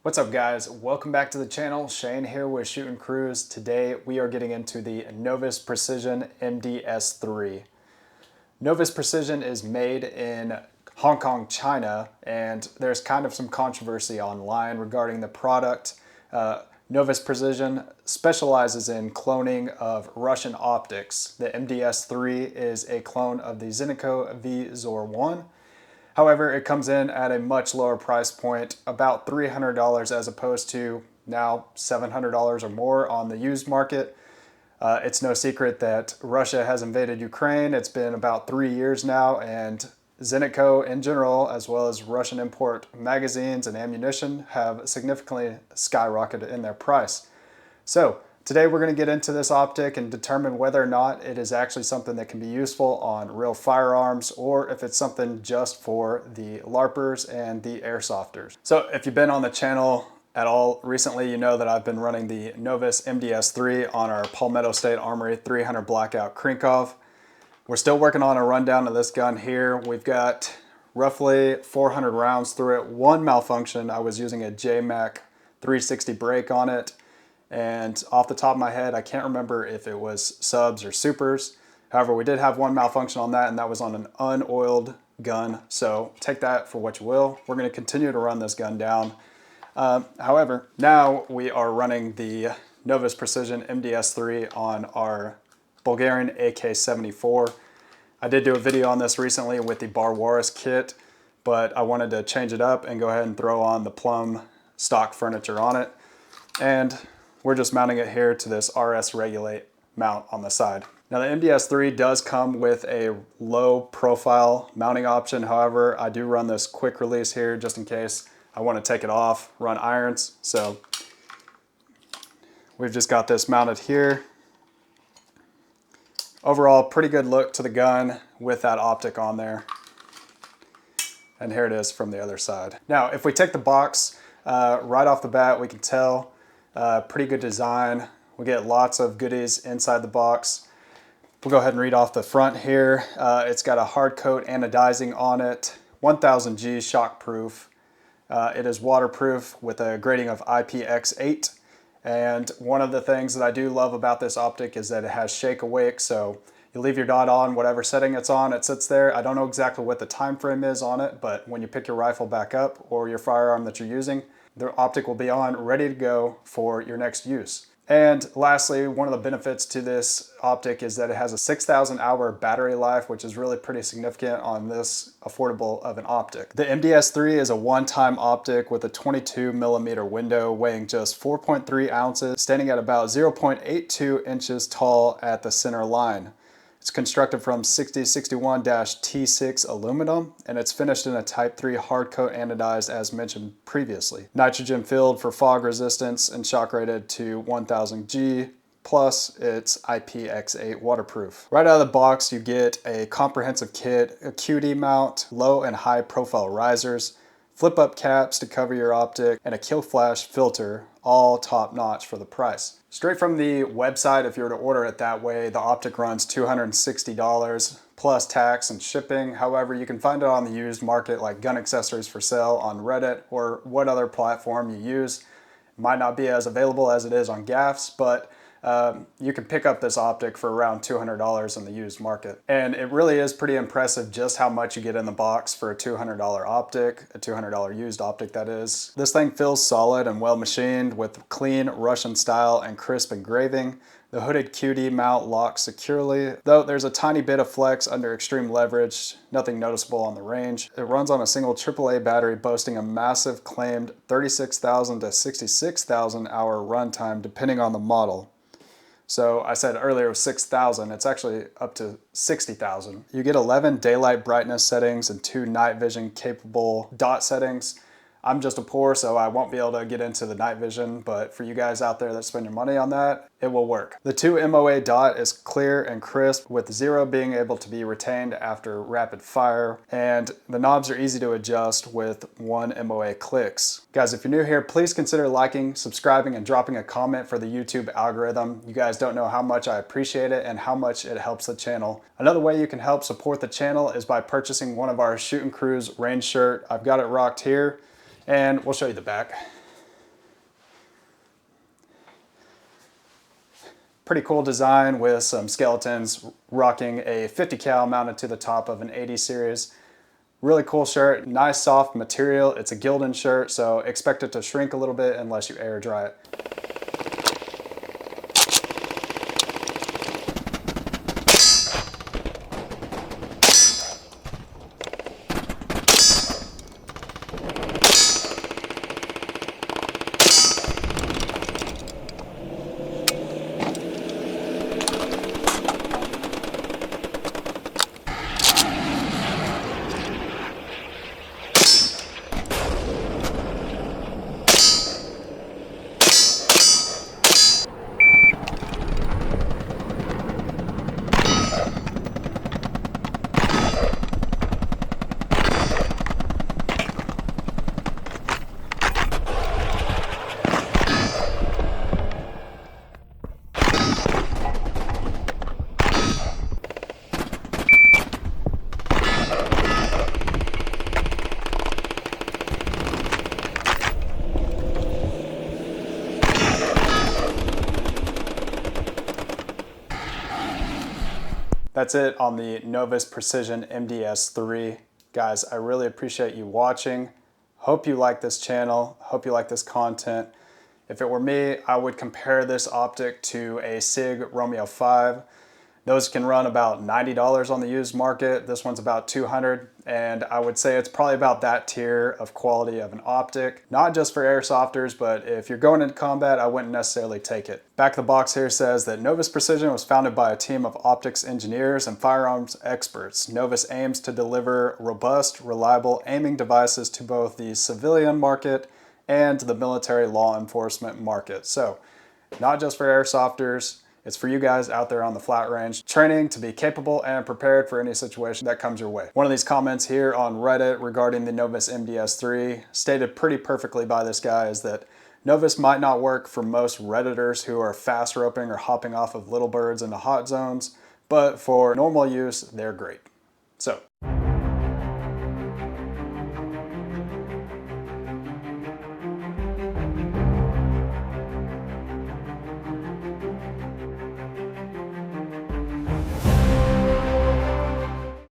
What's up guys, welcome back to the channel. Shane here with Shooting Crews. Today we are getting into the Novus Precision MDS-3. Novus Precision is made in Hong Kong, China, and there's kind of some controversy online regarding the product. Novus Precision specializes in cloning of Russian optics. The MDS-3 is a clone of the Zenitco Vzor-1. However, it comes in at a much lower price point, about $300 as opposed to now $700 or more on the used market. It's no secret that Russia has invaded Ukraine. It's been about 3 years now, and Zenitco in general, as well as Russian import magazines and ammunition, have significantly skyrocketed in their price. So today we're going to get into this optic and determine whether or not it is actually something that can be useful on real firearms or if it's something just for the LARPers and the airsofters. So if you've been on the channel at all recently, you know that I've been running the Novus MDS-3 on our Palmetto State Armory 300 Blackout Krinkov. We're still working on a rundown of this gun here. We've got roughly 400 rounds through it. One malfunction, I was using a JMac 360 brake on it. And off the top of my head, I can't remember if it was subs or supers. However, we did have one malfunction on that, and that was on an unoiled gun. So take that for what you will. We're going to continue to run this gun down. However, now we are running the Novus Precision MDS-3 on our Bulgarian AK-74. I did do a video on this recently with the Barwaris kit, but I wanted to change it up and go ahead and throw on the Plum stock furniture on it. And we're just mounting it here to this RS Regulate mount on the side. Now the MDS-3 does come with a low profile mounting option. However, I do run this quick release here just in case I want to take it off, run irons. So we've just got this mounted here. Overall, pretty good look to the gun with that optic on there. And here it is from the other side. Now, if we take the box right off the bat, we can tell pretty good design. We get lots of goodies inside the box. We'll go ahead and read off the front here. It's got a hard coat anodizing on it, 1000 G shockproof. It is waterproof with a grading of IPX8. And one of the things that I do love about this optic is that it has shake awake. So you leave your dot on, whatever setting it's on, it sits there. I don't know exactly what the time frame is on it, but when you pick your rifle back up or your firearm that you're using, the optic will be on, ready to go for your next use. And lastly, one of the benefits to this optic is that it has a 6,000 hour battery life, which is really pretty significant on this affordable of an optic. The MDS-3 is a one-time optic with a 22 millimeter window, weighing just 4.3 ounces, standing at about 0.82 inches tall at the center line. It's constructed from 6061-T6 aluminum, and it's finished in a Type 3 hard coat anodized as mentioned previously. Nitrogen filled for fog resistance and shock rated to 1000 G, plus it's IPX8 waterproof. Right out of the box you get a comprehensive kit, a QD mount, low and high profile risers, flip up caps to cover your optic, and a kill flash filter, all top notch for the price. Straight from the website, if you were to order it that way, the optic runs $260 plus tax and shipping. However, you can find it on the used market like Gun Accessories for Sale on Reddit or what other platform you use. It might not be as available as it is on GAFs, but you can pick up this optic for around $200 in the used market. And it really is pretty impressive just how much you get in the box for a $200 optic, a $200 used optic that is. This thing feels solid and well machined with clean Russian style and crisp engraving. The hooded QD mount locks securely, though there's a tiny bit of flex under extreme leverage, nothing noticeable on the range. It runs on a single AAA battery boasting a massive claimed 36,000 to 66,000 hour runtime depending on the model. So I said earlier it was 6,000, it's actually up to 60,000. You get 11 daylight brightness settings and 2 night vision capable dot settings. I'm just a poor, so I won't be able to get into the night vision, but for you guys out there that spend your money on that, it will work. The 2 MOA dot is clear and crisp, with 0 being able to be retained after rapid fire, and the knobs are easy to adjust with 1 MOA clicks. Guys, if you're new here, please consider liking, subscribing, and dropping a comment for the YouTube algorithm. You guys don't know how much I appreciate it and how much it helps the channel. Another way you can help support the channel is by purchasing one of our Shooting Crews rain shirt. I've got it rocked here, and we'll show you the back. Pretty cool design with some skeletons rocking a 50 cal mounted to the top of an 80 series. Really cool shirt, nice soft material. It's a Gildan shirt, so expect it to shrink a little bit unless you air dry it. That's it on the Novus Precision MDS-3. Guys, I really appreciate you watching. Hope you like this channel. Hope you like this content. If it were me, I would compare this optic to a SIG Romeo 5. Those can run about $90 on the used market. This one's about $200, and I would say it's probably about that tier of quality of an optic. Not just for airsofters, but if you're going into combat, I wouldn't necessarily take it. Back of the box here says that Novus Precision was founded by a team of optics engineers and firearms experts. Novus aims to deliver robust, reliable aiming devices to both the civilian market and the military law enforcement market. So, not just for airsofters, it's for you guys out there on the flat range, training to be capable and prepared for any situation that comes your way. One of these comments here on Reddit regarding the Novus MDS3 stated pretty perfectly by this guy is that Novus might not work for most Redditors who are fast roping or hopping off of little birds into hot zones, but for normal use, they're great. So,